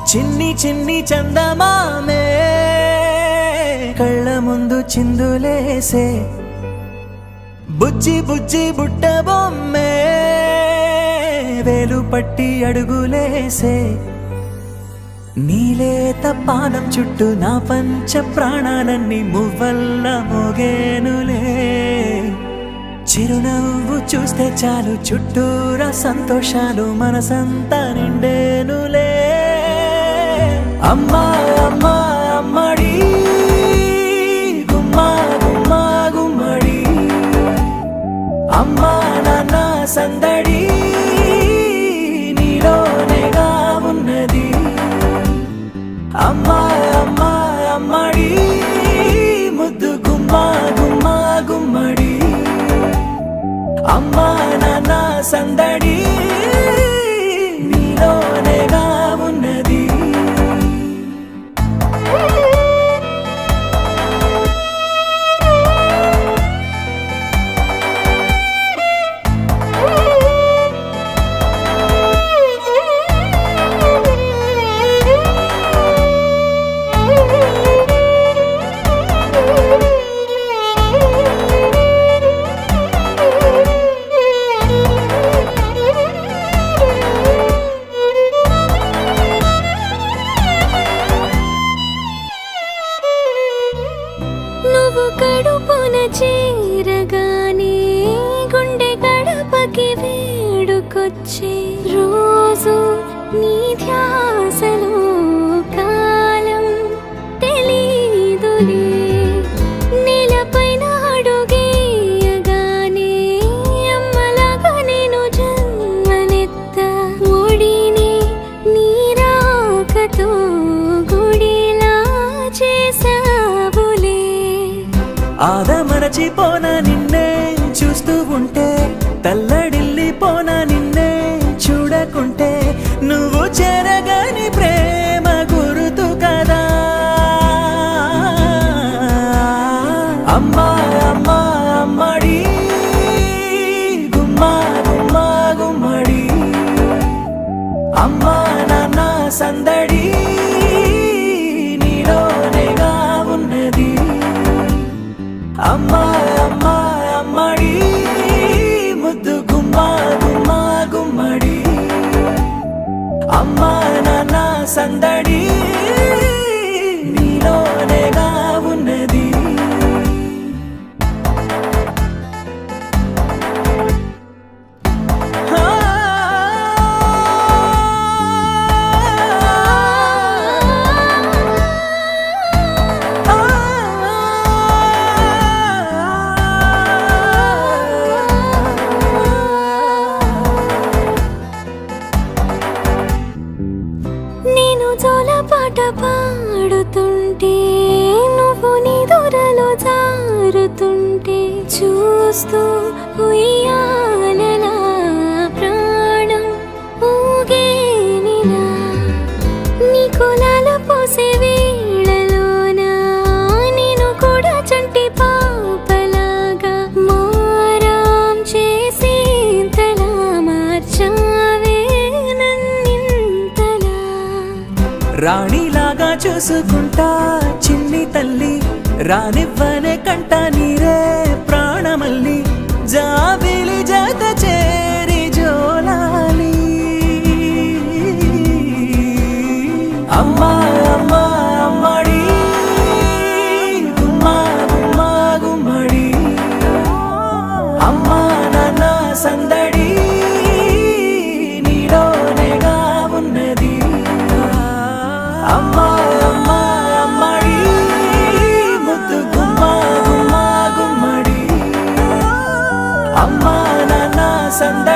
చిన్ని చిన్ని చందమామే కళ్ళ ముందు చిందులేసే బుజ్జి బుజ్జి బుట్ట బొమ్మే వేలు పట్టి అడుగులేసే నీలేత పానం చుట్టూ నా పంచ ప్రాణాలన్నీ మువ్వల్ల మోగేనులే చిరునవ్వు చూస్తే చాలు చుట్టూరా సంతోషాలు మనసంతా నిండేనులే అమ్మా అమ్మా అమ్మడి గుమ్మా గుమ్మా గుమ్మడి అమ్మా నాన్న సందడి నీలోనేగా ఉన్నది అమ్మా అమ్మా అమ్మడి ముద్దు గుమ్మా గుమ్మా గుమ్మడి అమ్మా నాన్న సందడి నీలోనేగా ఉన్నది కడుపున చేరగానే గుండె గడపకి వేడుకొచ్చే రోజు నీ ధ్యాసలో కాలం తెలీదులే నేలపైన అడుగేయగానే అమ్మలాగా నేను జన్మనెత్త ఒడిని నీ రాకతో గుడిలా చేసావులే ఆదమరచిపోనా నిన్నే చూస్తూ ఉంటే తల్లడిల్లిపోనా నిన్నే చూడకుంటే నువ్వు చెరగని ప్రేమ గురుతు కదా అమ్మా అమ్మా అమ్మడి గుమ్మా గుమ్మా గుమ్మడి అమ్మా నాన్న సందడి నీలోనేగా ఉన్నది అమ్మా అమ్మా అమ్మడి ముద్దు గుమ్మా గుమ్మా గుమ్మడి అమ్మా నాన్న సందడి నీలోనేగా ఉన్నది పాట పాడుతుంటే నువ్వు నీ దూరలో జారుతుంటే చూస్తూ ఉయ్యాలలా ప్రాణం ఊగేనిలా నీ కులాల పోసే వేళలోన నేను కూడా చంటి పాపలాగా మారాం చేసి తలా మార్చావే రాణిలాగా చూసుకుంటా చిన్ని తల్లి రానివ్వనే కంట నీరే ప్రాణమల్లి జాబిలి జత చేరి జోలాలి అమ్మా అమ్మా అమ్మడి గుమ్మా గుమ్మా గుమ్మడి అమ్మా నాన్న సందడి నీలోనేగా ఉన్నది అమ్మా అమ్మా అమ్మడి ముద్దు గుమ్మా గుమ్మా గుమ్మడి అమ్మా నాన్న సందడి